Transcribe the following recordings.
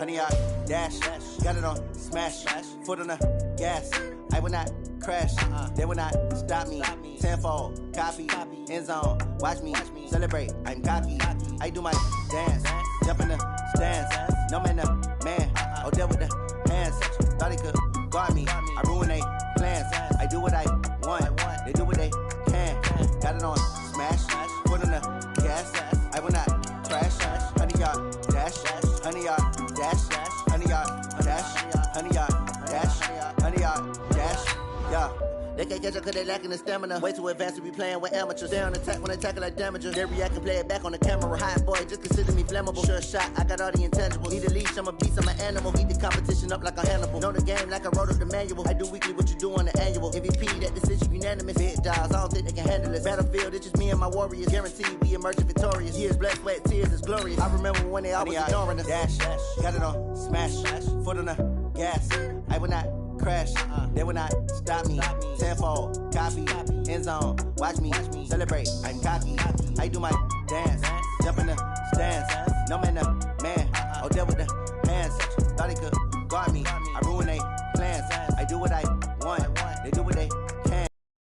100 yard dash. Got it on smash. Foot on the gas. I will not crash. They will not stop me. Tenfold, copy, end zone. Watch me celebrate. I'm cocky. I do my dance. Jump in the stands. No man, the man. Oh, deal with the hands. Thought he could guard me. I ruin they plans. I do what I want. They do what they can. Got it on smash. Foot on the gas. I will not crash. 100 yard dash. 100 yard dash. 100 yard dash. 100 yard dash. 100 yard dash. Yeah. They can't catch up cause they lacking the stamina. Way too advanced to be playing with amateurs. They on attack when they tackle like damagers. They react and play it back on the camera. Hot boy, just consider me flammable. Sure shot, I got all the intangibles. Need a leash, I'm a beast, I'm an animal. Heat the competition up like a Hannibal. Know the game like I wrote up the manual. I do weekly what you do on the annual. MVP, that decision unanimous. Big dogs, I don't think they can handle it. Battlefield, it's just me and my warriors. Guaranteed we emerging victorious. Years, blood, sweat, tears, it's glorious. I remember when they always ignoring us. Dash, got it on smash. Foot on the gas. I will not crash. They will not stop me. Tenfold, copy, end zone. Watch me celebrate. I'm cocky. I do my dance. Jump in the stands. No man, the man. Oh, deal with the hands. Thought he could guard me. I ruin they plans. I do what I want. They do what they can.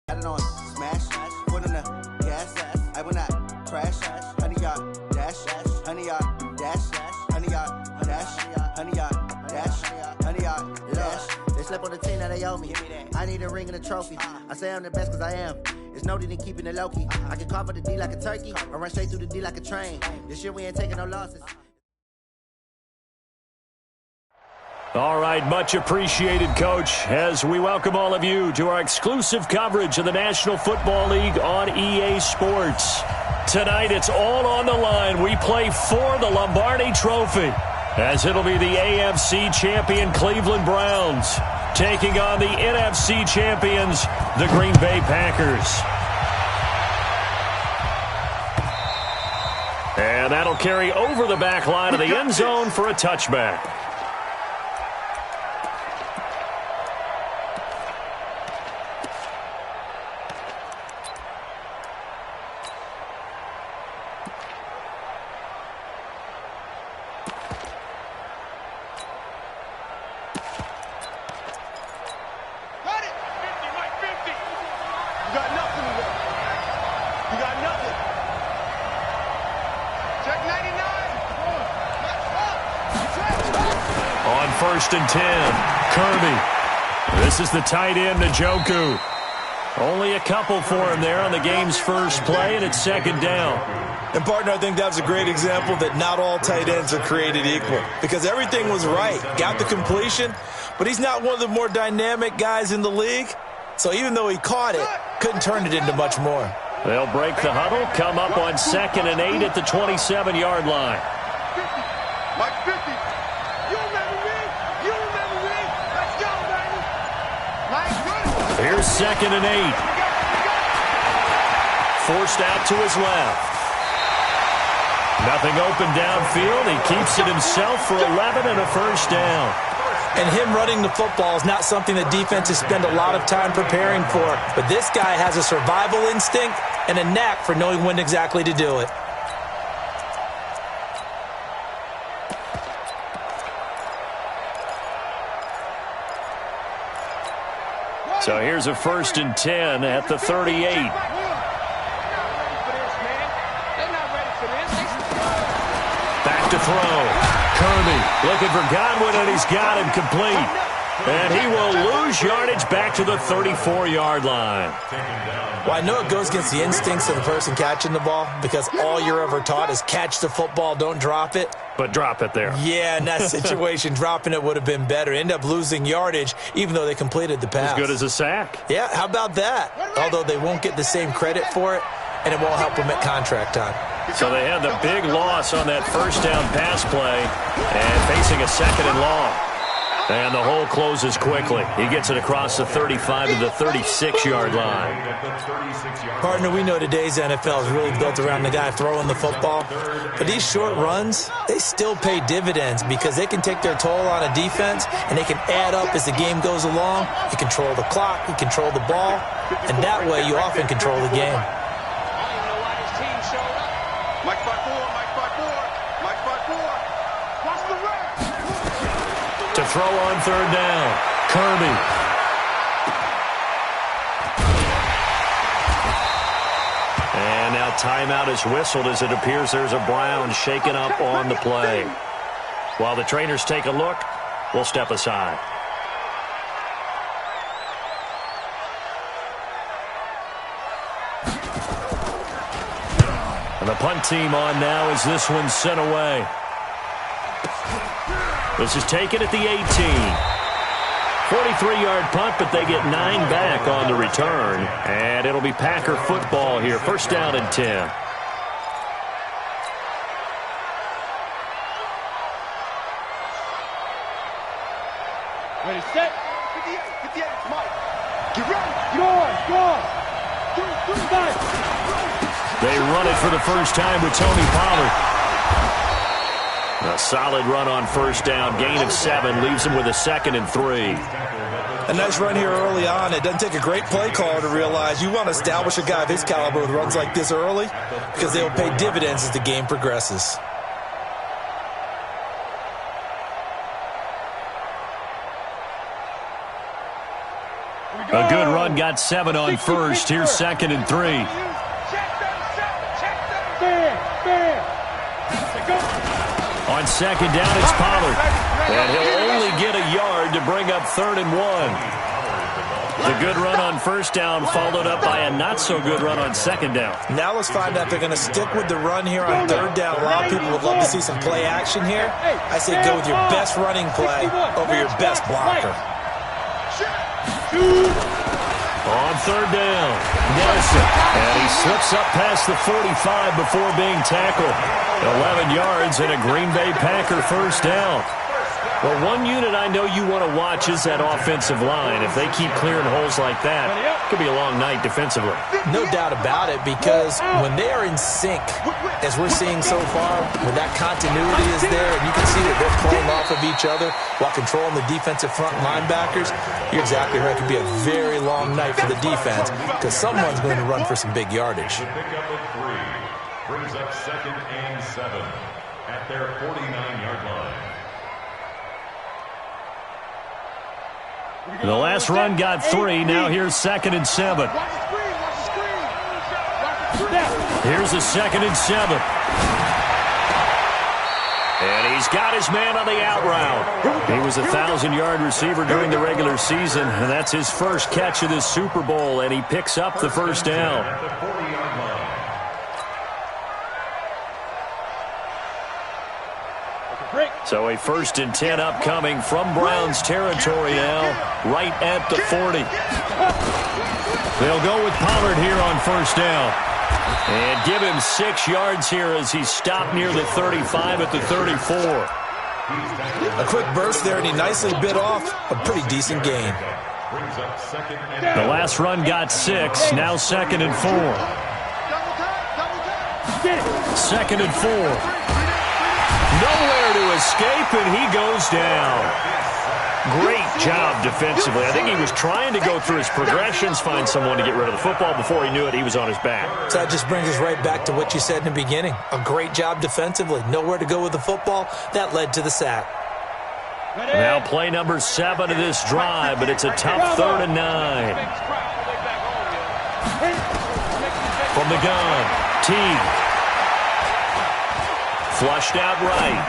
Got it on smash. Foot on the gas. I will not crash. 100 yard dash. 100 yard dash. 100 yard dash. 100 yard dash. 100 yard dash. They slept on the team that they owe me. I need a ring and a trophy. I say I'm the best cause I am. It's no need in keeping it low-key. I can carve for the D like a turkey. Or run straight through the D like a train. This year we ain't taking no losses. All right, much appreciated, Coach, as we welcome all of you to our exclusive coverage of the National Football League on EA Sports. Tonight, it's all on the line. We play for the Lombardi Trophy, as it'll be the AFC champion Cleveland Browns taking on the NFC champions, the Green Bay Packers. And that'll carry over the back line of the end zone for a touchback. First and 10, Kirby. This is the tight end, Njoku. Only a couple for him there on the game's first play, and it's second down. And, partner, I think that was a great example that not all tight ends are created equal, because everything was right. Got the completion, but he's not one of the more dynamic guys in the league. So even though he caught it, couldn't turn it into much more. They'll break the huddle, come up on 2nd and 8 at the 27-yard line. 50. Mike 50. Here's 2nd and 8. Forced out to his left. Nothing open downfield. He keeps it himself for 11 and a first down. And him running the football is not something that defenses spend a lot of time preparing for. But this guy has a survival instinct and a knack for knowing when exactly to do it. So here's a 1st and 10 at the 38. Back to throw. Kirby looking for Godwin, and he's got him complete. And he will lose yardage back to the 34-yard line. Well, I know it goes against the instincts of the person catching the ball, because all you're ever taught is catch the football, don't drop it. But drop it there. Yeah, in that situation, dropping it would have been better. End up losing yardage, even though they completed the pass. As good as a sack. Yeah, how about that? Although they won't get the same credit for it, and it won't help them at contract time. So they had the big loss on that first down pass play, and facing a 2nd and long. And the hole closes quickly. He gets it across the 35 to the 36-yard line. Partner, we know today's NFL is really built around the guy throwing the football. But these short runs, they still pay dividends because they can take their toll on a defense, and they can add up as the game goes along. You control the clock, you control the ball, and that way you often control the game. Mike 5-4, Mike 5-4, Mike 5-4. Watch the run. throw on third down. Kirby. And now timeout is whistled as it appears there's a Brown shaken up on the play. While the trainers take a look, we'll step aside. And the punt team on now as this one's sent away. This is taken at the 18. 43-yard punt, but they get 9 back on the return. And it'll be Packer football here. First down and 10. Ready, set. 58, Mike. Get ready. Go on. They run it for the first time with Tony Pollard. A solid run on first down. Gain of 7 leaves them with a 2nd and 3. A nice run here early on. It doesn't take a great play caller to realize you want to establish a guy of his caliber with runs like this early because they will pay dividends as the game progresses. A good run got 7 on first. Here's 2nd and 3. On second down, it's Pollard. And he'll only get a yard to bring up 3rd and 1. The good run on first down followed up by a not-so-good run on second down. Now let's find out if they're going to stick with the run here on third down. A lot of people would love to see some play action here. I say go with your best running play over your best blocker. On third down, Nelson. And he slips up past the 45 before being tackled. 11 yards and a Green Bay Packer first down. Well, one unit I know you want to watch is that offensive line. If they keep clearing holes like that, it could be a long night defensively. No doubt about it, because when they are in sync, as we're seeing so far, when that continuity is there, and you can see that they're playing off of each other while controlling the defensive front linebackers, you're exactly right. It could be a very long night for the defense because someone's going to run for some big yardage. Pickup of 3 brings up 2nd and 7 at their 49-yard line. The last run got 3. Now here's 2nd and 7. Here's a 2nd and 7. And he's got his man on the out route. He was a 1,000-yard receiver during the regular season, and that's his first catch of this Super Bowl, and he picks up the first down. So a 1st and 10 upcoming from Browns territory now, right at the 40. They'll go with Pollard here on first down. And give him 6 yards here as he's stopped near the 35 at the 34. A quick burst there, and he nicely bit off a pretty decent gain. The last run got 6, now 2nd and 4. 2nd and 4. Nowhere to escape, and he goes down. Great job defensively. I think he was trying to go through his progressions, find someone to get rid of the football. Before he knew it, he was on his back. So that just brings us right back to what you said in the beginning. A great job defensively. Nowhere to go with the football. That led to the sack. Now play number 7 of this drive, but it's a tough 3rd and 9. From the gun, Teague. Flushed out right.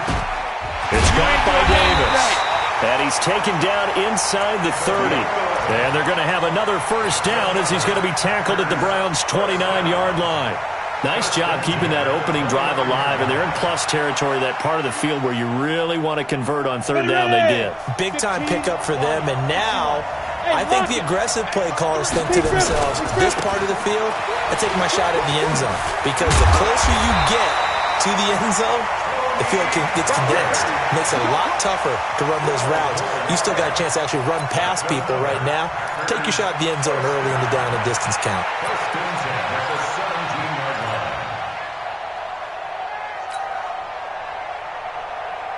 It's caught by Davis. And he's taken down inside the 30. And they're going to have another first down as he's going to be tackled at the Browns' 29-yard line. Nice job keeping that opening drive alive. And they're in plus territory, that part of the field where you really want to convert on third down. They did. Big-time pickup for them. And now I think the aggressive play callers think to themselves, this part of the field, I take my shot at the end zone. Because the closer you get to the end zone, the field gets condensed. It makes it a lot tougher to run those routes. You still got a chance to actually run past people right now. Take your shot at the end zone early in the down and distance count.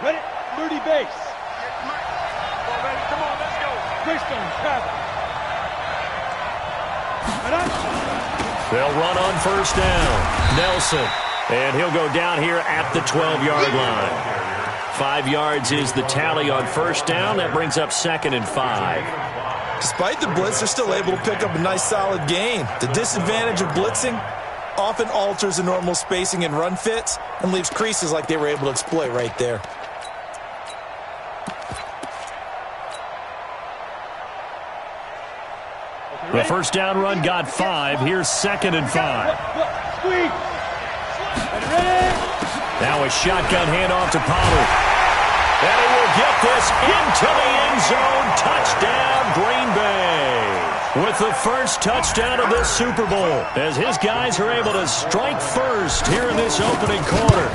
Ready? Moody base. Come on, let's go. Greystone, travel. They'll run on first down. Nelson. And he'll go down here at the 12-yard line. 5 yards is the tally on first down. That brings up 2nd and 5. Despite the blitz, they're still able to pick up a nice solid gain. The disadvantage of blitzing often alters the normal spacing and run fits and leaves creases like they were able to exploit right there. The first down run got 5. Here's 2nd and 5. Now a shotgun handoff to Pollard. And he will get this into the end zone. Touchdown, Green Bay. With the first touchdown of this Super Bowl, as his guys are able to strike first here in this opening quarter.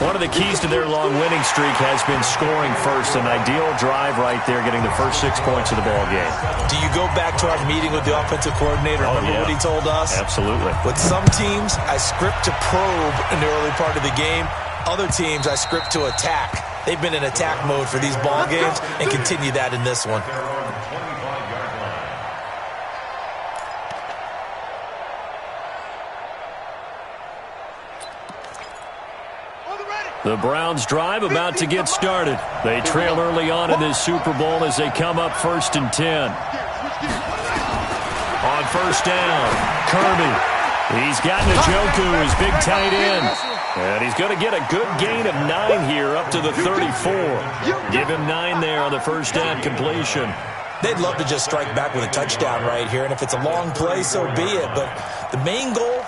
One of the keys to their long winning streak has been scoring first. An ideal drive right there, getting the first 6 points of the ball game. Do you go back to our meeting with the offensive coordinator? Remember what he told us? Absolutely. With some teams, I script to probe in the early part of the game. Other teams, I script to attack. They've been in attack mode for these ball games and continue that in this one. The Browns drive about to get started. They trail early on in this Super Bowl as they come up 1st and 10. On first down, Kirby. He's got Njoku, his big tight end. And he's going to get a good gain of 9 here up to the 34. Give him 9 there on the first down completion. They'd love to just strike back with a touchdown right here. And if it's a long play, so be it. But the main goal,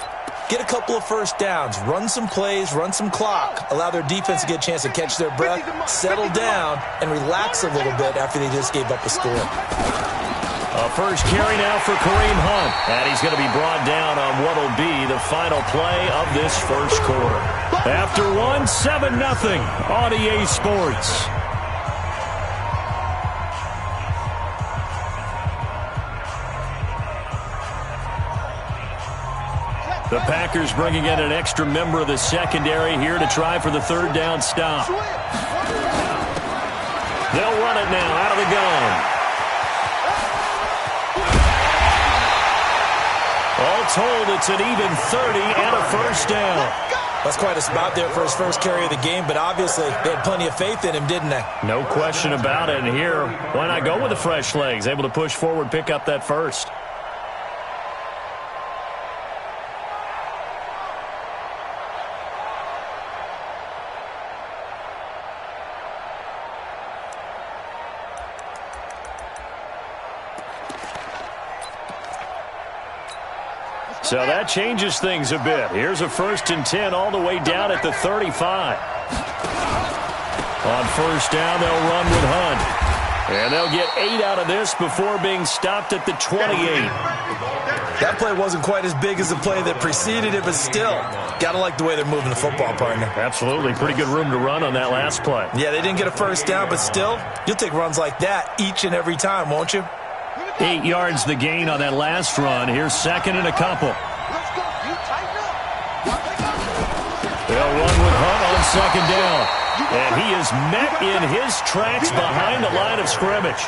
get a couple of first downs, run some plays, run some clock, allow their defense to get a chance to catch their breath, settle down, and relax a little bit after they just gave up a score. A first carry now for Kareem Hunt. And he's going to be brought down on what will be the final play of this first quarter. After 7-0 on EA Sports. The Packers bringing in an extra member of the secondary here to try for the third down stop. They'll run it now out of the gun. All told, it's an even 30 and a first down. That's quite a spot there for his first carry of the game, but obviously they had plenty of faith in him, didn't they? No question about it. And here, why not go with the fresh legs? Able to push forward, pick up that first. So that changes things a bit. Here's a 1st and 10 all the way down at the 35. On first down, they'll run with Hunt. And they'll get 8 out of this before being stopped at the 28. That play wasn't quite as big as the play that preceded it, but still, got to like the way they're moving the football, partner. Absolutely. Pretty good room to run on that last play. Yeah, they didn't get a first down, but still, you'll take runs like that each and every time, won't you? 8 yards the gain on that last run. Here's 2nd and a couple. They'll run with Hunt on 2nd down. And he is met in his tracks behind the line of scrimmage.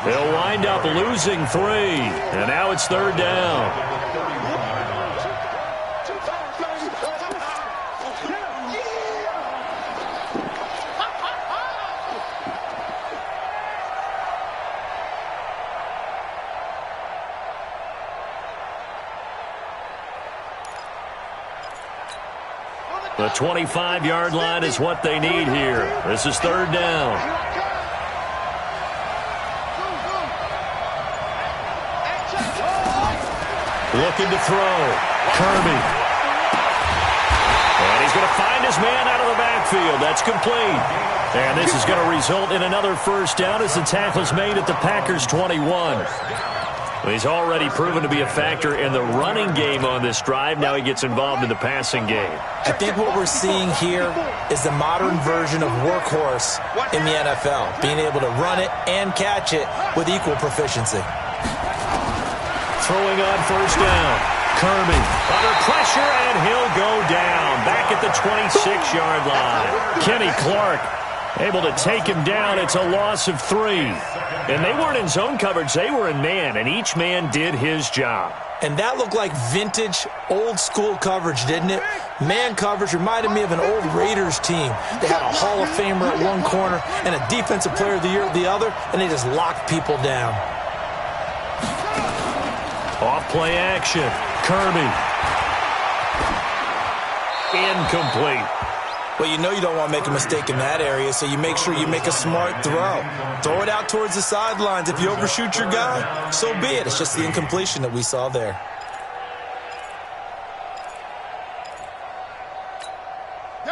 They'll wind up losing 3. And now it's 3rd down. The 25-yard line is what they need here. This is 3rd down. Looking to throw. Kirby. And he's going to find his man out of the backfield. That's complete. And this is going to result in another first down as the tackle's made at the Packers' 21. He's already proven to be a factor in the running game on this drive. Now he gets involved in the passing game. I think what we're seeing here is the modern version of workhorse in the NFL, being able to run it and catch it with equal proficiency. Throwing on first down. Kirby under pressure, and he'll go down back at the 26-yard line. Kenny Clark able to take him down. It's a loss of 3. And they weren't in zone coverage. They were in man, and each man did his job. And that looked like vintage, old-school coverage, didn't it? Man coverage reminded me of an old Raiders team. They had a Hall of Famer at one corner and a Defensive Player of the Year at the other, and they just locked people down. Off-play action. Kirby. Incomplete. Well, you know you don't want to make a mistake in that area, so you make sure you make a smart throw. Throw it out towards the sidelines. If you overshoot your guy, so be it. It's just the incompletion that we saw there.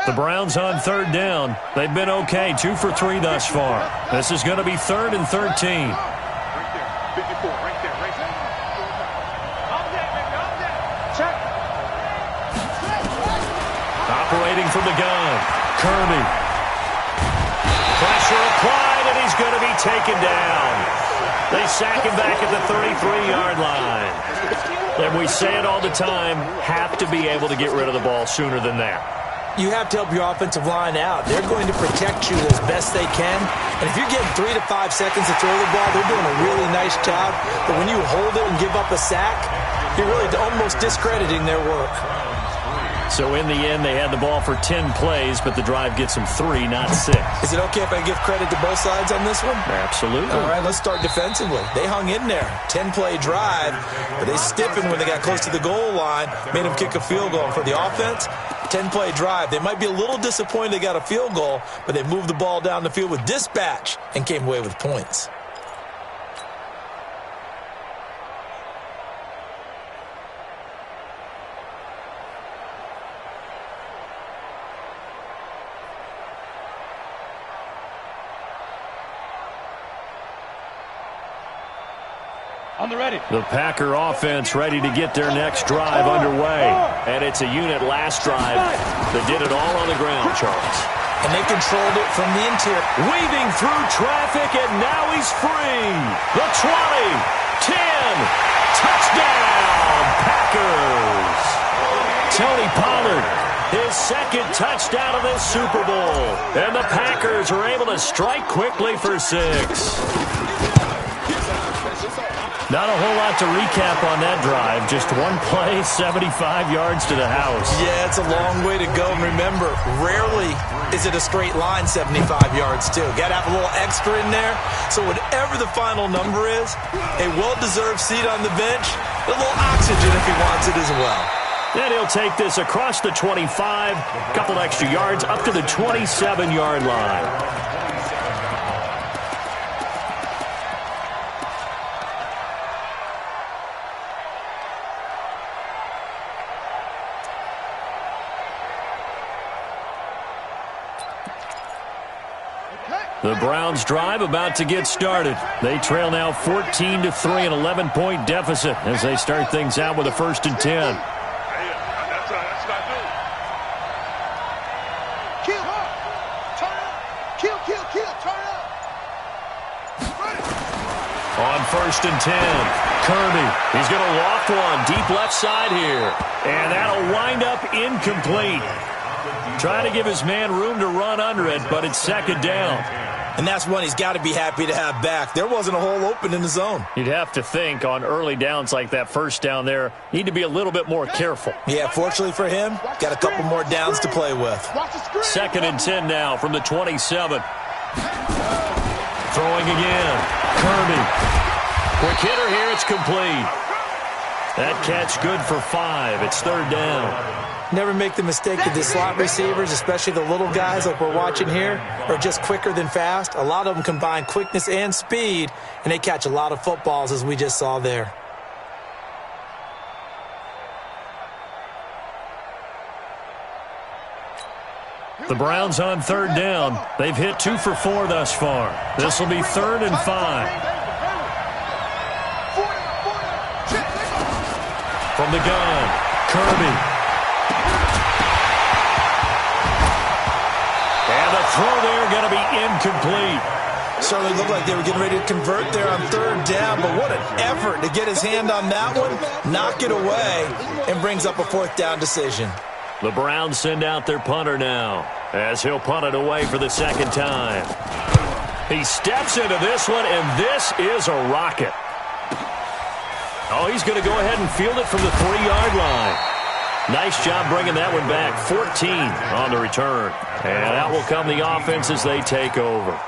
The Browns on third down. They've been okay, 2 for 3 thus far. This is going to be 3rd and 13. Right there, 54, right there. Check. Operating from the gun. Kirby. Pressure applied, and he's going to be taken down. They sack him back at the 33-yard line. And we say it all the time, have to be able to get rid of the ball sooner than that. You have to help your offensive line out. They're going to protect you as best they can. And if you're getting 3 to 5 seconds to throw the ball, they're doing a really nice job. But when you hold it and give up a sack, you're really almost discrediting their work. So in the end, they had the ball for 10 plays, but the drive gets them 3, not 6. Is it okay if I give credit to both sides on this one? Absolutely. All right, let's start defensively. They hung in there. 10-play drive, but they stiffened when they got close to the goal line, made them kick a field goal. And for the offense, 10-play drive. They might be a little disappointed they got a field goal, but they moved the ball down the field with dispatch and came away with points. On the ready. The Packer offense ready to get their next drive underway. And it's a unit last drive that did it all on the ground, Charles. And they controlled it from the interior. Weaving through traffic, and now he's free. The 20, 10, touchdown, Packers. Tony Pollard, his second touchdown of this Super Bowl. And the Packers are able to strike quickly for 6. Not a whole lot to recap on that drive. Just one play, 75 yards to the house. Yeah, it's a long way to go. And remember, rarely is it a straight line 75 yards, too. Got to have a little extra in there. So whatever the final number is, a well-deserved seat on the bench, a little oxygen if he wants it as well. And he'll take this across the 25, a couple extra yards, up to the 27-yard line. The Browns drive about to get started. They trail now 14-3, an 11-point deficit as they start things out with a 1st and 10. Kill. Turn up. Kill. Turn up. On 1st and 10, Kirby. He's going to loft one deep left side here. And that'll wind up incomplete. Trying to give his man room to run under it, but it's 2nd down. And that's one he's got to be happy to have back. There wasn't a hole open in the zone. You'd have to think on early downs like that 1st down there, need to be a little bit more careful. Yeah, fortunately for him, got a couple more downs to play with. 2nd and 10 now from the 27. Throwing again. Kirby. Quick hitter here. It's complete. That catch good for 5. It's 3rd down. Never make the mistake that the slot receivers, especially the little guys like we're watching here, are just quicker than fast. A lot of them combine quickness and speed, and they catch a lot of footballs, as we just saw there. The Browns on 3rd down. They've hit 2 for 4 thus far. This will be 3rd and 5. From the gun, Kirby. And the throw there going to be incomplete. Certainly looked like they were getting ready to convert there on 3rd down, but what an effort to get his hand on that one, knock it away, and brings up a 4th down decision. The Browns send out their punter now as he'll punt it away for the 2nd time. He steps into this one, and this is a rocket. Oh, he's going to go ahead and field it from the 3-yard line. Nice job bringing that one back. 14 on the return. And out will come the offense as they take over.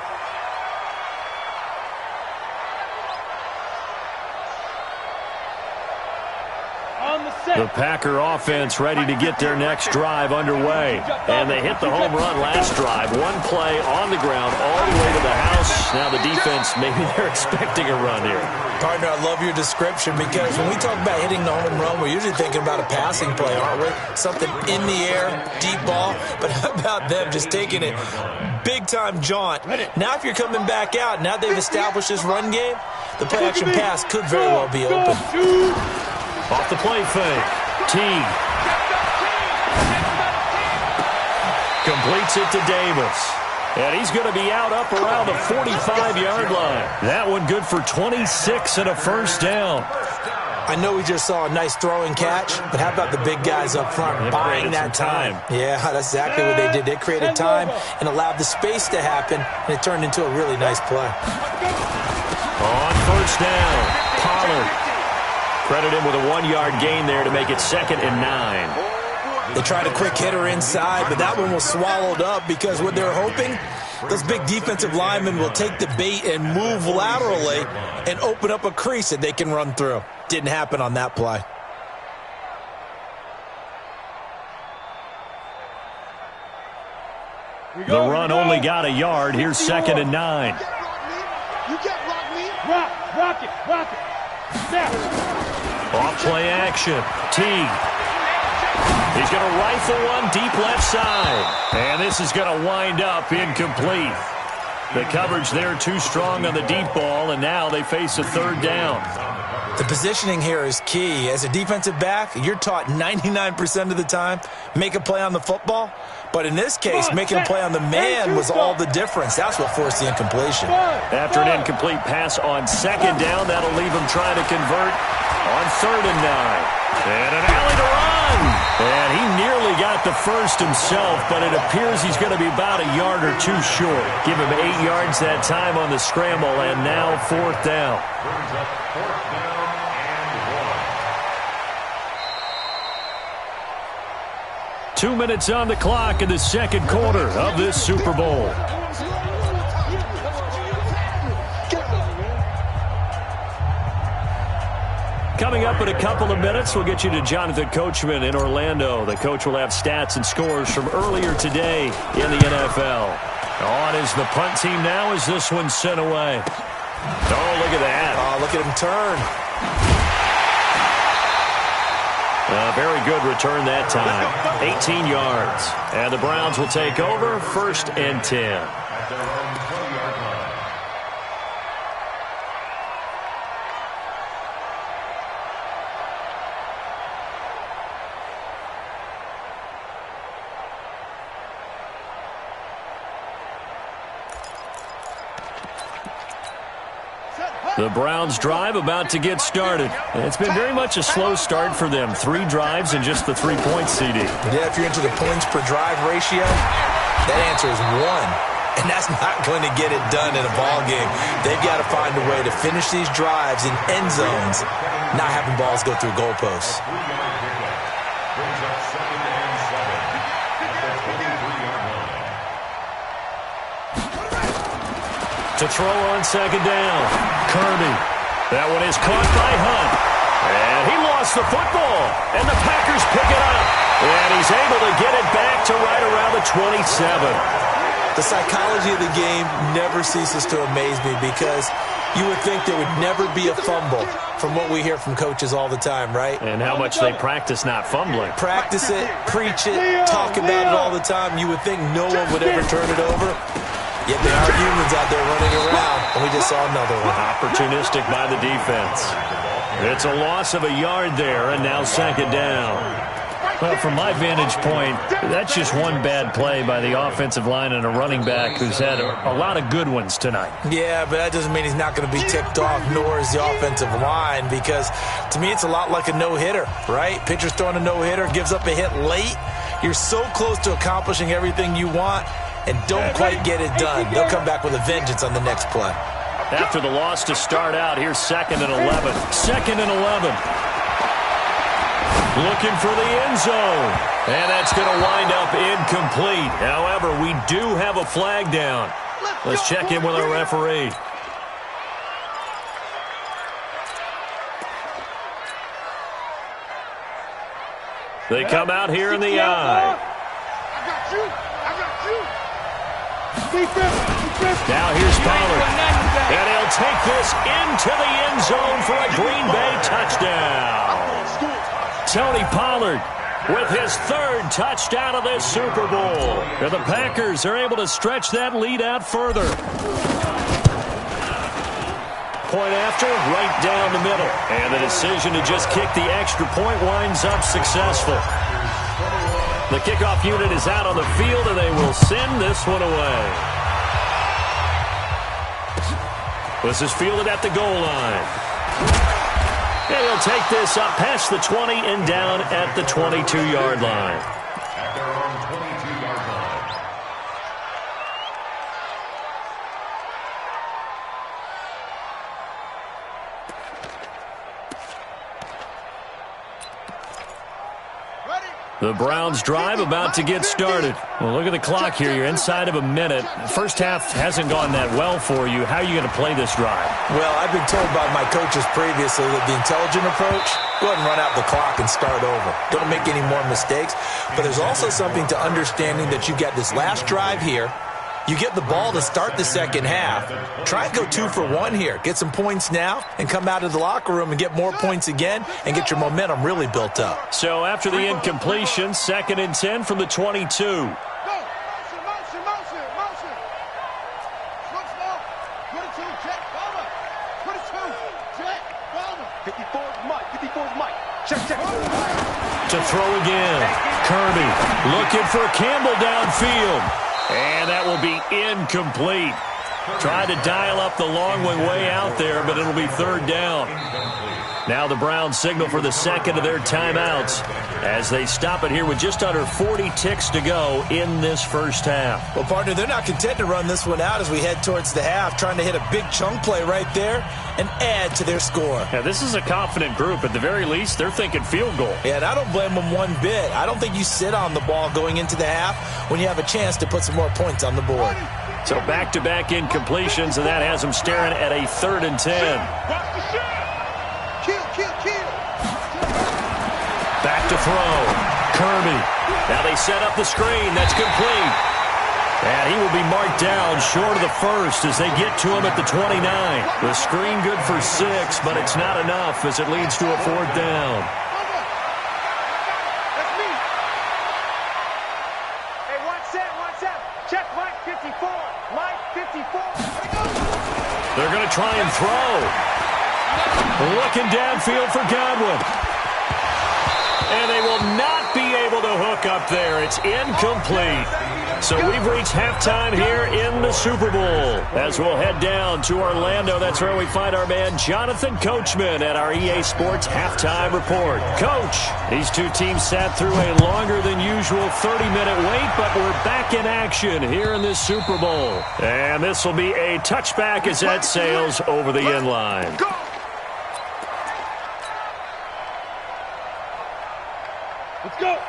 The Packer offense ready to get their next drive underway. And they hit the home run last drive. One play on the ground all the way to the house. Now the defense, maybe they're expecting a run here. Partner, I love your description because when we talk about hitting the home run, we're usually thinking about a passing play, aren't we? Something in the air, deep ball. But how about them just taking it big-time jaunt? Now if you're coming back out, now they've established this run game, the play-action pass could very well be open. Off the play fake. Teague. Completes it to Davis. And he's going to be out up around the 45-yard line. That one good for 26 and a first down. I know we just saw a nice throwing catch, but how about the big guys up front buying that time? Yeah, that's exactly what they did. They created time and allowed the space to happen, and it turned into a really nice play. On first down, Pollard. Credit him with a 1-yard gain there to make it 2nd and 9. They tried a quick hitter inside, but that one was swallowed up because what they're hoping, those big defensive linemen will take the bait and move laterally and open up a crease that they can run through. Didn't happen on that play. The run only got a yard. Here's 2nd and 9. You can't rock me. Rock it. Snap. Off play action. Teague. He's going to rifle one deep left side. And this is going to wind up incomplete. The coverage there too strong on the deep ball, and now they face a 3rd down. The positioning here is key. As a defensive back, you're taught 99% of the time, make a play on the football. But in this case, making a play on the man was all the difference. That's what forced the incompletion. After an incomplete pass on 2nd down, that'll leave him trying to convert on 3rd and 9. And an alley to run. And he nearly got the first himself, but it appears he's going to be about a yard or two short. Give him 8 yards that time on the scramble, and now 4th down. 2 minutes on the clock in the 2nd quarter of this Super Bowl. Coming up in a couple of minutes, we'll get you to Jonathan Coachman in Orlando. The coach will have stats and scores from earlier today in the NFL. On is the punt team now as this one's sent away. Oh, look at that. Oh, look at him turn. A very good return that time. 18 yards. And the Browns will take over 1st and 10. The Browns drive about to get started. It's been very much a slow start for them. 3 drives and just the 3-point CD. Yeah, if you're into the points per drive ratio, that answer is 1. And that's not going to get it done in a ball game. They've got to find a way to finish these drives in end zones, not having balls go through goalposts. To throw on 2nd down. Kirby. That one is caught by Hunt. And he lost the football. And the Packers pick it up. And he's able to get it back to right around the 27. The psychology of the game never ceases to amaze me because you would think there would never be a fumble from what we hear from coaches all the time, right? And how much they practice not fumbling. Practice it, preach it, talk about it all the time. You would think no one would ever turn it over. Yet there are humans out there running around, and we just saw another one. Opportunistic by the defense. It's a loss of a yard there, and now 2nd down. Well, from my vantage point, that's just one bad play by the offensive line and a running back who's had a lot of good ones tonight. Yeah, but that doesn't mean he's not going to be ticked off, nor is the offensive line, because to me it's a lot like a no-hitter, right? Pitcher's throwing a no-hitter, gives up a hit late. You're so close to accomplishing everything you want, and don't quite get it done. They'll come back with a vengeance on the next play. after the loss to start out. Here's 2nd and 11. 2nd and 11. Looking for the end zone. And that's going to wind up incomplete. However, we do have a flag down. Let's check in with our referee. They come out here in the eye. I got you. I got you. Now here's Pollard. And he'll take this into the end zone for a Green Bay touchdown. Tony Pollard with his 3rd touchdown of this Super Bowl. And the Packers are able to stretch that lead out further. Point after, right down the middle. And the decision to just kick the extra point winds up successful. The kickoff unit is out on the field, and they will send this one away. This is fielded at the goal line. And he'll take this up past the 20 and down at the 22-yard line. At their own 22-yard line. The Browns drive about to get started. Well, look at the clock here. You're inside of a minute. First half hasn't gone that well for you. How are you going to play this drive? Well, I've been told by my coaches previously that the intelligent approach, go ahead and run out the clock and start over. Don't make any more mistakes. But there's also something to understanding that you got this last drive here. You get the ball to start the second half. Try and go 2 for 1 here. Get some points now and come out of the locker room and get more points again and get your momentum really built up. So after the incompletion, 2nd and 10 from the 22. Motion. Look slow. Put it to Jack Palmer. Put it to Jack Palmer. 54 is Mike. 54 is Mike. Check. To throw again. Kirby looking for Campbell downfield. And that will be incomplete. Tried to dial up the long way out there, but it'll be 3rd down. Now the Browns signal for the 2nd of their timeouts as they stop it here with just under 40 ticks to go in this first half. Well, partner, they're not content to run this one out as we head towards the half, trying to hit a big chunk play right there and add to their score. Yeah, this is a confident group. At the very least, they're thinking field goal. Yeah, and I don't blame them one bit. I don't think you sit on the ball going into the half when you have a chance to put some more points on the board. So back-to-back incompletions, and that has them staring at a 3rd and 10. Kill. Back to throw. Kirby. Now they set up the screen. That's complete. And he will be marked down short of the first as they get to him at the 29. The screen good for 6, but it's not enough as it leads to a 4th down. That's me. Hey, watch that. Check Mike 54. Mike 54. They're going to try and throw. Looking downfield for Godwin. And they will not be able to hook up there. It's incomplete. So we've reached halftime here in the Super Bowl. As we'll head down to Orlando, that's where we find our man Jonathan Coachman at our EA Sports Halftime Report. Coach, these two teams sat through a longer than usual 30-minute wait, but we're back in action here in this Super Bowl. And this will be a touchback as that sails over the end line.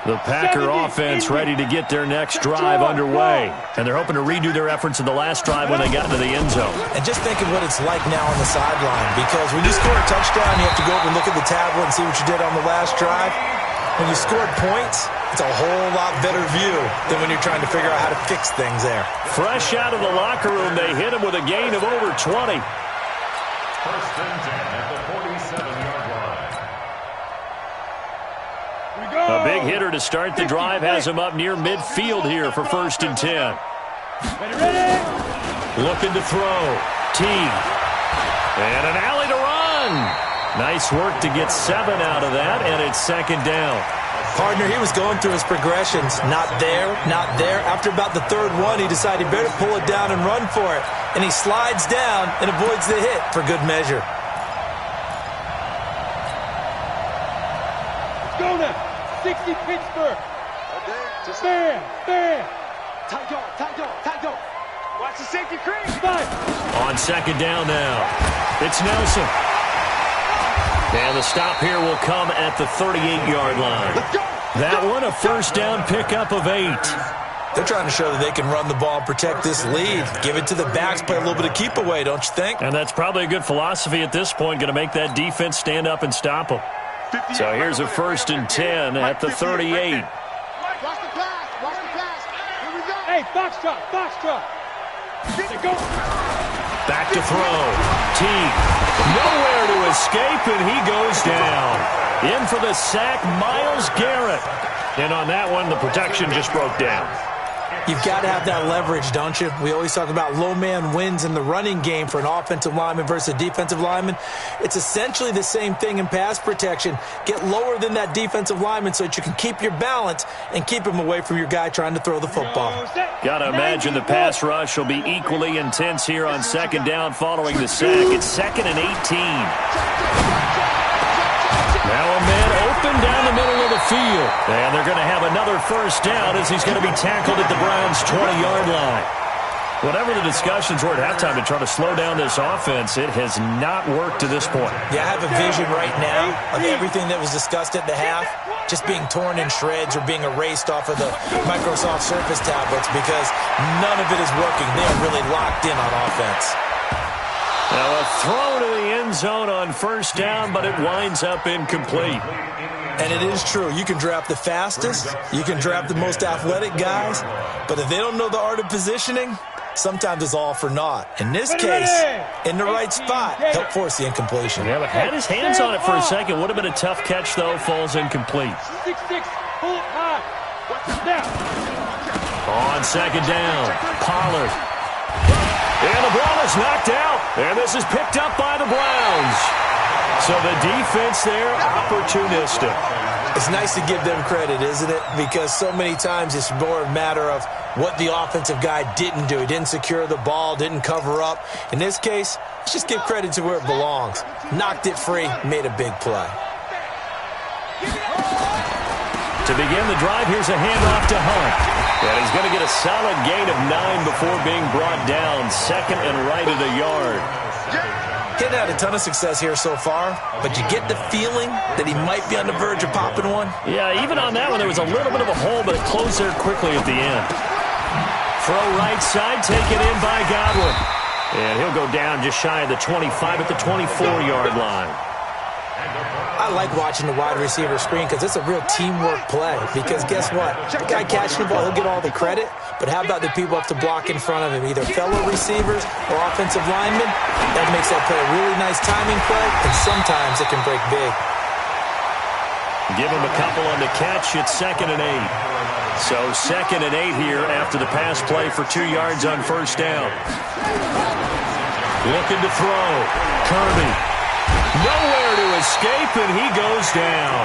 The Packer offense ready to get their next drive underway. And they're hoping to redo their efforts in the last drive when they got into the end zone. And just think of what it's like now on the sideline, because when you score a touchdown, you have to go over and look at the tablet and see what you did on the last drive. When you scored points, it's a whole lot better view than when you're trying to figure out how to fix things there. Fresh out of the locker room, they hit him with a gain of over 20. 1st and 10 at the 47-yard line. A big hitter to start the drive has him up near midfield here for 1st and 10. Looking to throw. Teague. And an alley to run. Nice work to get 7 out of that, and it's 2nd down. Partner, he was going through his progressions. Not there, not there. After about the 3rd one, he decided he better pull it down and run for it. And he slides down and avoids the hit for good measure. Let's go now. 60 Pittsburgh. Okay, just fair. Tight dog. Watch the safety crease. 5. On On second down now, it's Nelson. And the stop here will come at the 38-yard line. That one, a first down pickup of 8. They're trying to show that they can run the ball and protect this lead. Give it to the backs, play a little bit of keep away, don't you think? And that's probably a good philosophy at this point, going to make that defense stand up and stop them. So here's a 1st and 10 at the 38. Watch the pass. Watch the pass. Here we go. Hey, box truck. Go. Back to throw. Teague. Nowhere to escape, and he goes down. In for the sack, Myles Garrett. And on that one, the protection just broke down. You've got to have that leverage, don't you? We always talk about low man wins in the running game for an offensive lineman versus a defensive lineman. It's essentially the same thing in pass protection. Get lower than that defensive lineman so that you can keep your balance and keep him away from your guy trying to throw the football. Got to imagine the pass rush will be equally intense here on second down following the sack. It's 2nd and 18. Now a man open down the middle of the field. And they're going to have another first down as he's going to be tackled at the Browns' 20-yard line. Whatever the discussions were at halftime to try to slow down this offense, it has not worked to this point. Yeah, I have a vision right now of everything that was discussed at the half just being torn in shreds or being erased off of the Microsoft Surface tablets because none of it is working. They are really locked in on offense. Now a throw to the end zone on first down, but it winds up incomplete. And it is true. You can draft the fastest. You can draft the most athletic guys. But if they don't know the art of positioning, sometimes it's all for naught. In this case, in the right spot, helped force the incompletion. Yeah, but had his hands on it for a second. Would have been a tough catch, though. Falls incomplete. 6-6. Pull it high. Now. On second down, Pollard. And the ball is knocked out. And this is picked up by the Browns. So the defense there, opportunistic. It's nice to give them credit, isn't it? Because so many times it's more a matter of what the offensive guy didn't do. He didn't secure the ball, didn't cover up. In this case, let's just give credit to where it belongs. Knocked it free, made a big play. To begin the drive, here's a handoff to Hunt. And he's going to get a solid gain of 9 before being brought down. 2nd and right at a yard. He's had a ton of success here so far, but you get the feeling that he might be on the verge of popping one. Yeah, even on that one, there was a little bit of a hole, but it closed there quickly at the end. Throw right side, taken in by Godwin. And he'll go down just shy of the 25 at the 24-yard line. I like watching the wide receiver screen because it's a real teamwork play. Because guess what? The guy catching the ball, he'll get all the credit. But how about the people up to block in front of him, either fellow receivers or offensive linemen? That makes that play a really nice timing play, and sometimes it can break big. Give him a couple on the catch. It's 2nd and 8. So 2nd and 8 here after the pass play for 2 yards on first down. Looking to throw. Kirby. Nowhere to escape, and he goes down.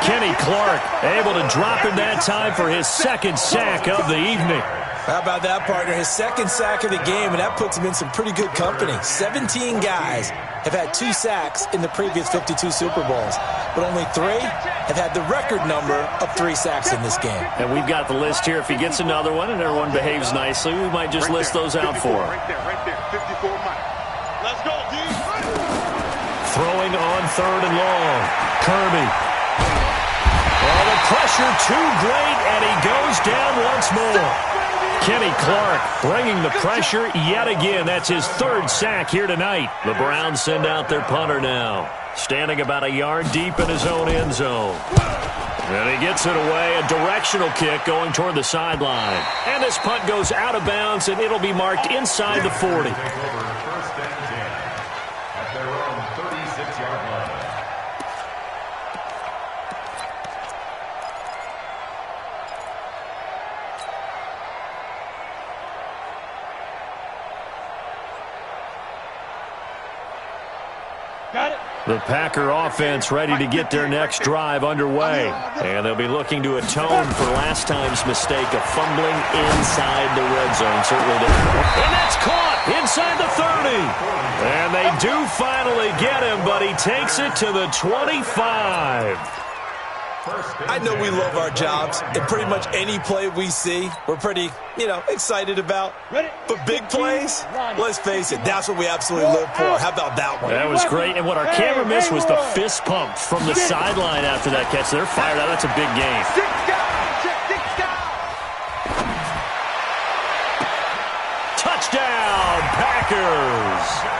Kenny Clark able to drop him that time for his 2nd sack of the evening. How about that, partner? His 2nd sack of the game, and that puts him in some pretty good company. 17 guys have had 2 sacks in the previous 52 Super Bowls, but only 3 have had the record number of 3 sacks in this game. And we've got the list here. If he gets another one and everyone behaves nicely, we might just list those out for him. Right there. 54 Mike. Let's go, D. Throwing on 3rd and long. Kirby. Oh, the pressure too great, and he goes down once more. Kenny Clark bringing the pressure yet again. That's his 3rd sack here tonight. The Browns send out their punter now, standing about a yard deep in his own end zone. And he gets it away, a directional kick going toward the sideline. And this punt goes out of bounds, and it'll be marked inside the 40. The Packer offense ready to get their next drive underway. And they'll be looking to atone for last time's mistake of fumbling inside the red zone. Certainly and that's caught inside the 30. And they do finally get him, but he takes it to the 25. I know we love our jobs, and pretty much any play we see, we're pretty, excited about. But big plays, let's face it, that's what we absolutely live for. How about that one? That was great, and what our camera missed was the fist pump from the sideline after that catch. They're fired out. That's a big game. Touchdown, Packers!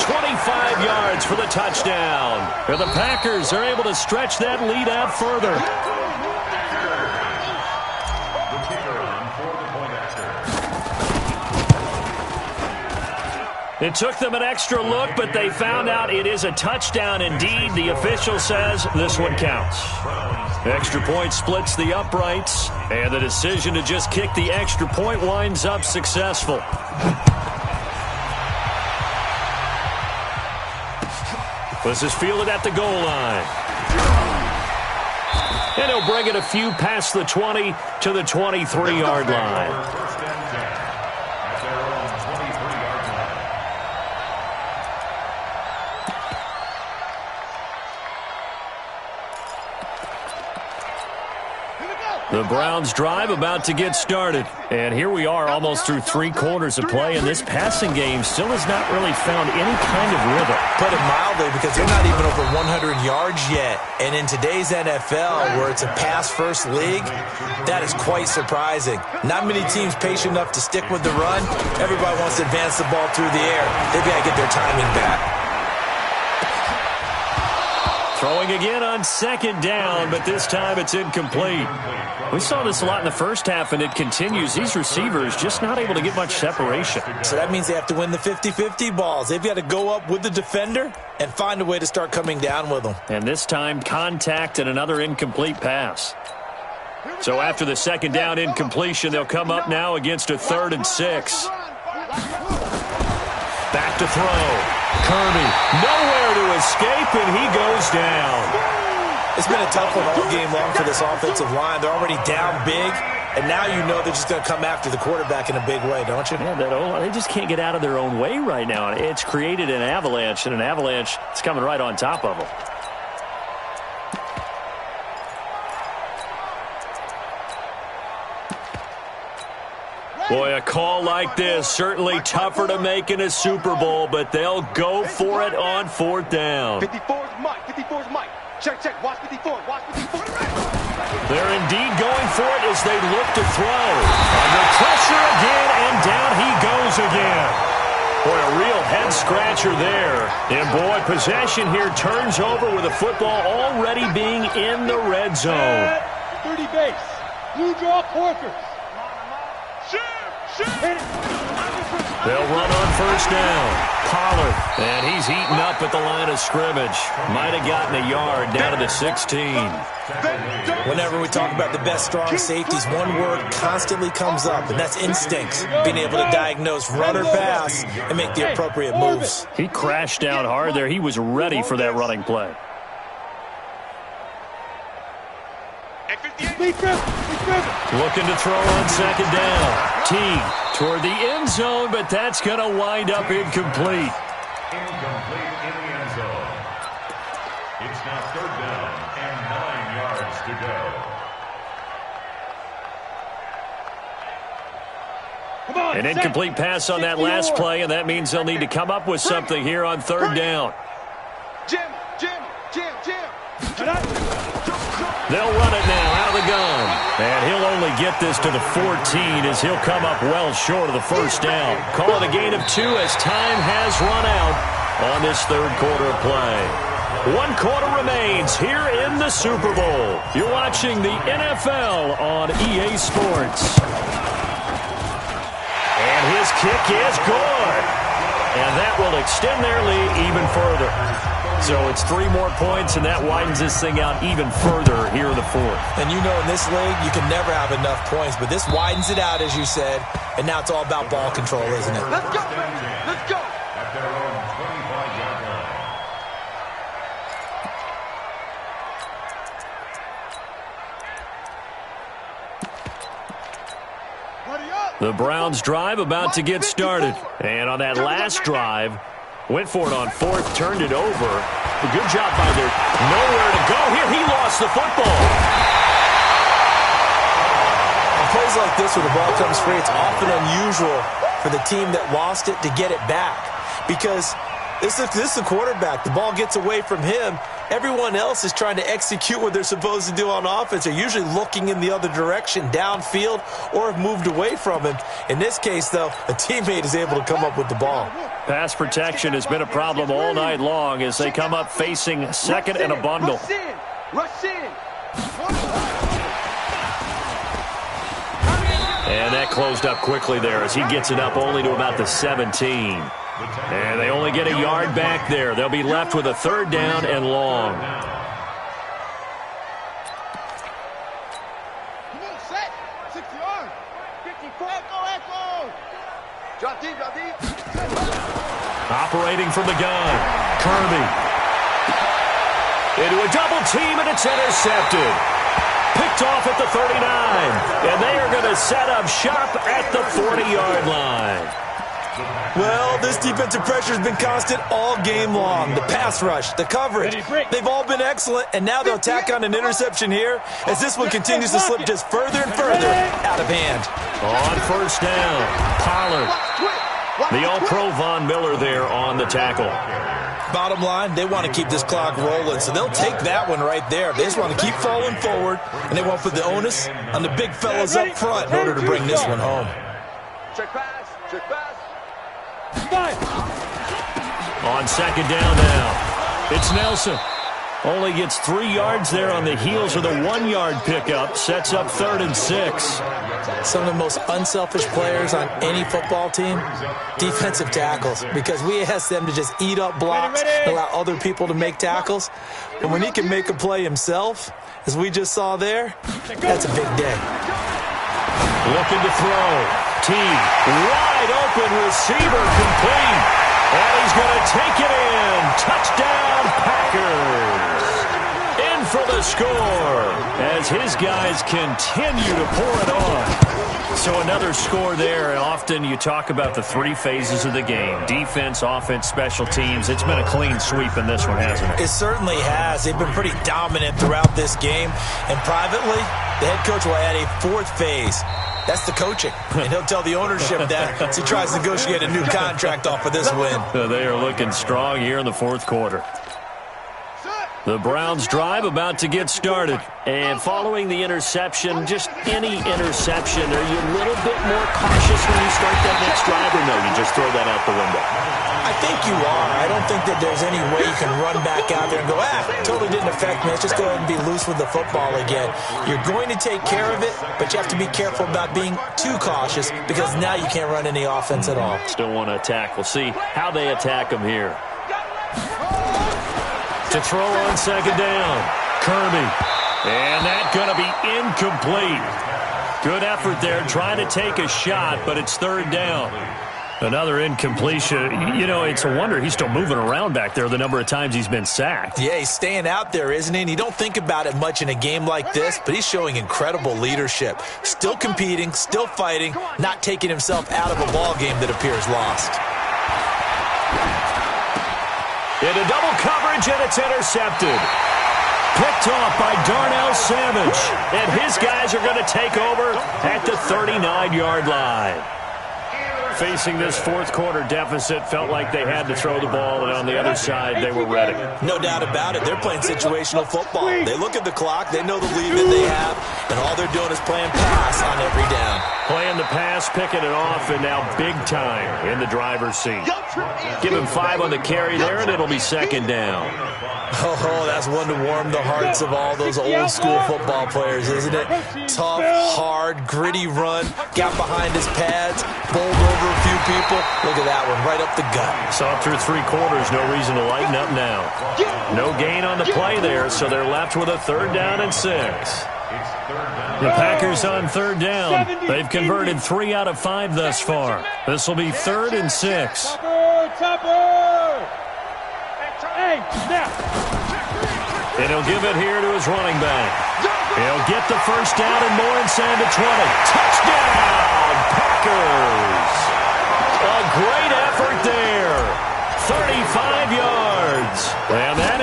25 yards for the touchdown. And the Packers are able to stretch that lead out further. It took them an extra look, but they found out it is a touchdown indeed. The official says this one counts. Extra point splits the uprights, and the decision to just kick the extra point winds up successful. This is fielded at the goal line. And he'll bring it a few past the 20 to the 23-yard line. The Browns drive about to get started. And here we are almost through 3 quarters of play, and this passing game still has not really found any kind of rhythm. Put it mildly, because they're not even over 100 yards yet. And in today's NFL, where it's a pass-first league, that is quite surprising. Not many teams patient enough to stick with the run. Everybody wants to advance the ball through the air. They've got to get their timing back. Throwing again on second down, but this time it's incomplete. We saw this a lot in the first half, and it continues. These receivers just not able to get much separation. So that means they have to win the 50-50 balls. They've got to go up with the defender and find a way to start coming down with them. And this time, contact and another incomplete pass. So after the second down incompletion, they'll come up now against a 3rd and 6. Back to throw. Kirby, nowhere to escape, and he goes down. It's been a tough one all game long for this offensive line. They're already down big, and now you know they're just going to come after the quarterback in a big way, don't you? Yeah, they just can't get out of their own way right now. It's created an avalanche, and an avalanche is coming right on top of them. Boy, a call like this, certainly tougher to make in a Super Bowl, but they'll go for it on 4th down. 54's Mike. 54's Mike. Check. Watch 54. Watch 54. They're indeed going for it as they look to throw. Under pressure again, and down he goes again. Boy, a real head-scratcher there. And, boy, possession here turns over with the football already being in the red zone. 30 base. Blue draw quarters. They'll run on 1st down. Pollard, and he's heating up at the line of scrimmage. Might have gotten a yard down to the 16. Whenever we talk about the best strong safeties, one word constantly comes up, and that's instincts. Being able to diagnose run or pass and make the appropriate moves. He crashed down hard there. He was ready for that running play. Looking to throw on 2nd down. Teague toward the end zone, but that's going to wind up incomplete. Incomplete in the end zone. It's now 3rd down and 9 yards to go. An incomplete pass on that last play, and that means they'll need to come up with something here on 3rd down. Jim. They'll run it now out of the gun. And he'll only get this to the 14 as he'll come up well short of the 1st down. Call it a gain of 2 as time has run out on this 3rd quarter of play. 1 quarter remains here in the Super Bowl. You're watching the NFL on EA Sports. And his kick is good. And that will extend their lead even further. So it's 3 more points, and that widens this thing out even further here in the 4th. And you know in this league, you can never have enough points, but this widens it out, as you said, and now it's all about ball control, isn't it? Let's go. At their own 25-yard line. The Browns drive about to get started. And on that last drive, went for it on 4th, turned it over. A good job by there. Nowhere to go here. He lost the football. On plays like this where the ball comes free, it's often unusual for the team that lost it to get it back. Because this is the quarterback. The ball gets away from him. Everyone else is trying to execute what they're supposed to do on offense. They're usually looking in the other direction, downfield, or have moved away from him. In this case, though, a teammate is able to come up with the ball. Pass protection has been a problem all night long as they come up facing second and a bundle. Rush in. And that closed up quickly there as he gets it up only to about the 17. And they only get a yard back there. They'll be left with a third down and long. Come on, set. 60 yards. 54. Echo. Drop deep, drop deep. Operating from the gun, Kirby. Into a double team, and it's intercepted. Picked off at the 39. And they are going to set up shop at the 40-yard line. Well, this defensive pressure has been constant all game long. The pass rush, the coverage, they've all been excellent, and now they'll tack on an interception here as this one continues to slip just further and further out of hand. On first down, Pollard. The All-Pro Von Miller there on the tackle. Bottom line, they want to keep this clock rolling, so they'll take that one right there. They just want to keep falling forward, and they won't put the onus on the big fellas up front in order to bring this one home. Check pass. Check pass. On second down now, it's Nelson. Only gets 3 yards there on the heels of the 1-yard pickup. Sets up 3rd and 6. Some of the most unselfish players on any football team, defensive tackles, because we ask them to just eat up blocks and allow other people to make tackles. And when he can make a play himself, as we just saw there, that's a big day. Looking to throw. Wide open receiver complete. And he's going to take it in. Touchdown, Packers. In for the score as his guys continue to pour it on. So another score there. And often you talk about the 3 phases of the game. Defense, offense, special teams. It's been a clean sweep in this one, hasn't it? It certainly has. They've been pretty dominant throughout this game. And privately, the head coach will add a 4th phase. That's the coaching. And he'll tell the ownership that as he tries to negotiate a new contract off of this win. They are looking strong here in the 4th quarter. The Browns drive about to get started. And following the interception, just any interception, are you a little bit more cautious when you start that next drive, or no, you just throw that out the window? I think you are. I don't think that there's any way you can run back out there and go, totally didn't affect me. Let's just go ahead and be loose with the football again. You're going to take care of it, but you have to be careful about being too cautious because now you can't run any offense at all. Still want to attack. We'll see how they attack them here. To throw on second down, Kirby. And that's going to be incomplete. Good effort there, trying to take a shot, but it's 3rd down. Another incompletion. You know, it's a wonder he's still moving around back there the number of times he's been sacked. Yeah, he's staying out there, isn't he? And you don't think about it much in a game like this, but he's showing incredible leadership. Still competing, still fighting, not taking himself out of a ball game that appears lost. Into double coverage, and it's intercepted. Picked off by Darnell Savage. And his guys are going to take over at the 39-yard line. Facing this 4th quarter deficit, felt like they had to throw the ball, and on the other side, they were ready. No doubt about it. They're playing situational football. They look at the clock, they know the lead that they have, and all they're doing is playing pass on every down. Playing the pass, picking it off, and now big time in the driver's seat. Give him 5 on the carry there, and it'll be 2nd down. Oh, that's one to warm the hearts of all those old-school football players, isn't it? Tough, hard, gritty run, got behind his pads, bowled over a few people. Look at that one, right up the gut. Saw through 3 quarters, no reason to lighten up now. No gain on the play there, so they're left with a 3rd down and 6. The Packers on 3rd down. They've converted 3 out of 5 thus far. This will be 3rd and 6. And he'll give it here to his running back. He'll get the first down and more inside the 20. Touchdown, Packers! A great effort there. 35 yards. And that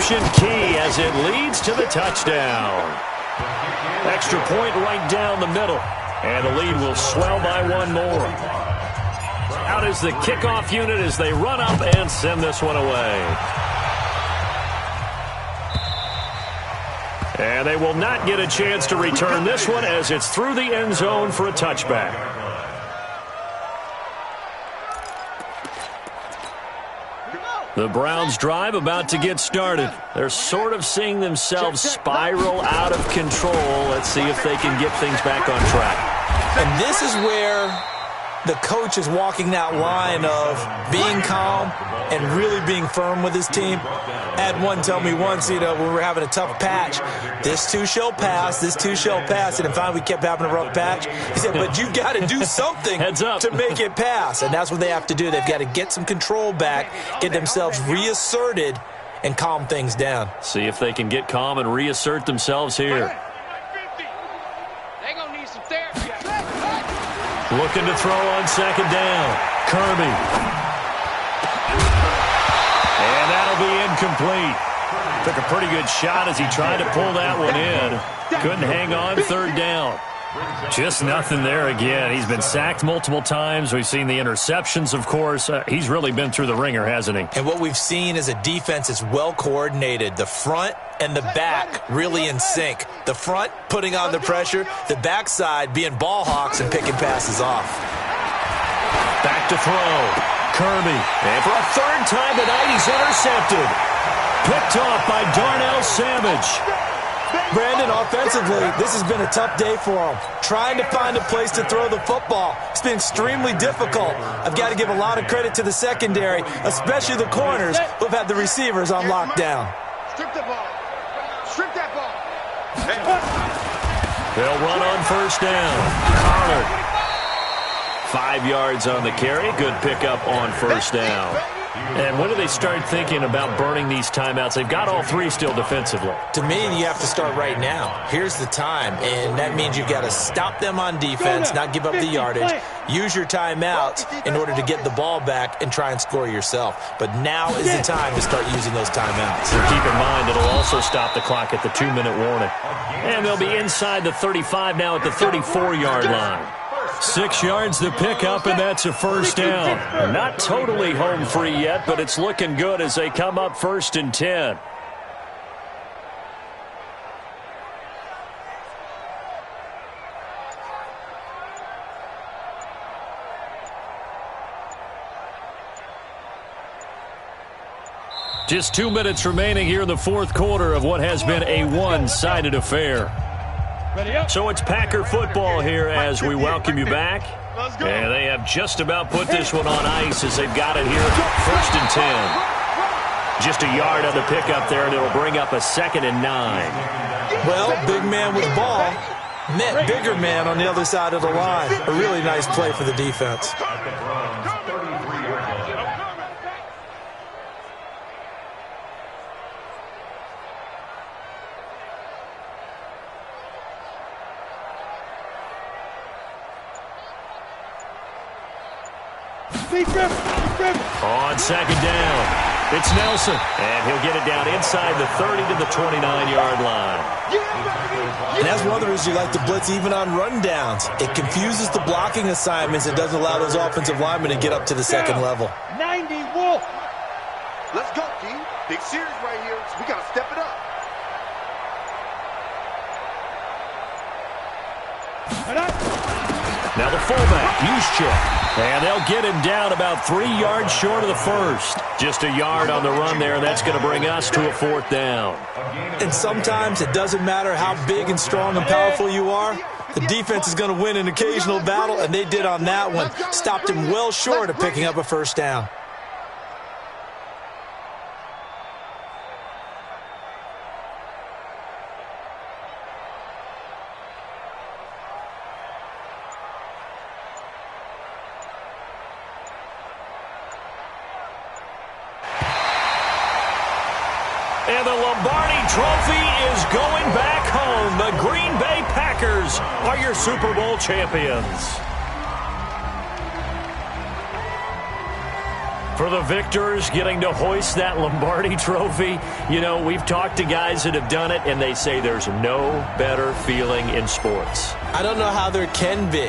interception key as it leads to the touchdown. Extra point right down the middle. And the lead will swell by one more. Out is the kickoff unit as they run up and send this one away. And they will not get a chance to return this one as it's through the end zone for a touchback. The Browns' drive about to get started. They're sort of seeing themselves spiral out of control. Let's see if they can get things back on track. And this is where the coach is walking that line of being calm and really being firm with his team. I had one tell me once, when we were having a tough patch, this too shall pass, this too shall pass. And finally we kept having a rough patch. He said, but you got to do something to make it pass. And that's what they have to do. They've got to get some control back, get themselves reasserted, and calm things down. See if they can get calm and reassert themselves here. They're going to need some therapy. Looking to throw on second down. Kirby. And that'll be incomplete. Took a pretty good shot as he tried to pull that one in. Couldn't hang on third down. Just nothing there again. He's been sacked multiple times. We've seen the interceptions, of course. He's really been through the ringer, hasn't he? And what we've seen is a defense that's well coordinated. The front and the back really in sync. The front putting on the pressure. The backside being ball hawks and picking passes off. Back to throw. Kirby. And for a third time tonight, he's intercepted. Picked off by Darnell Savage. Brandon, offensively, this has been a tough day for him. Trying to find a place to throw the football. It's been extremely difficult. I've got to give a lot of credit to the secondary, especially the corners who've had the receivers on lockdown. Strip the ball. Strip that ball. They'll run on first down. Connor. 5 yards on the carry. Good pickup on first down. And when do they start thinking about burning these timeouts? They've got all three still defensively. To me, you have to start right now. Here's the time, and that means you've got to stop them on defense, not give up the yardage, use your timeouts in order to get the ball back and try and score yourself. But now is the time to start using those timeouts. So keep in mind, it'll also stop the clock at the 2-minute warning. And they'll be inside the 35 now at the 34-yard line. 6 yards to pick up, and that's a first down. Not totally home free yet, but it's looking good as they come up 1st and 10. Just 2 minutes remaining here in the fourth quarter of what has been a one-sided affair. So it's Packer football here as we welcome you back. And they have just about put this one on ice as they've got it here 1st and 10. Just a yard on the pickup there, and it'll bring up a 2nd and 9. Well, big man with the ball met bigger man on the other side of the line. A really nice play for the defense. On second down, it's Nelson, and he'll get it down inside the 30 to the 29-yard line. And that's one of the reasons you like to blitz even on rundowns. It confuses the blocking assignments. It doesn't allow those offensive linemen to get up to the second level. 90 Wolf. Let's go, team. Big series right here. So we got to step it up. Now the fullback, Juszczyk. And they'll get him down about 3 yards short of the first. Just a yard on the run there, and that's going to bring us to a 4th down. And sometimes it doesn't matter how big and strong and powerful you are. The defense is going to win an occasional battle, and they did on that one. Stopped him well short of picking up a first down. And the Lombardi Trophy is going back home. The Green Bay Packers are your Super Bowl champions. For the victors, getting to hoist that Lombardi trophy, you know, we've talked to guys that have done it, and they say there's no better feeling in sports. I don't know how there can be.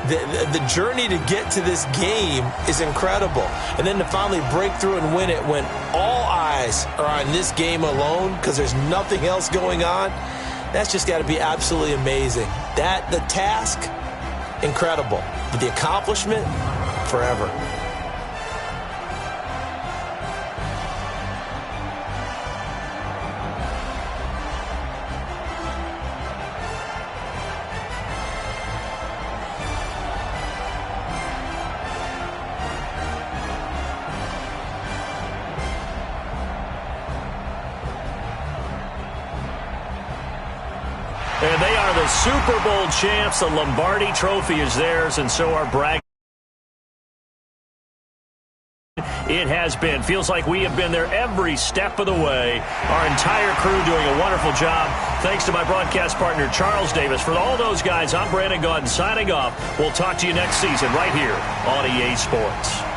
The journey to get to this game is incredible. And then to finally break through and win it when all eyes are on this game alone because there's nothing else going on, that's just got to be absolutely amazing. The task, incredible. But the accomplishment, forever. And they are the Super Bowl champs. The Lombardi trophy is theirs, and so are bragging. It has been. Feels like we have been there every step of the way. Our entire crew doing a wonderful job. Thanks to my broadcast partner, Charles Davis. For all those guys, I'm Brandon Gaudin signing off. We'll talk to you next season right here on EA Sports.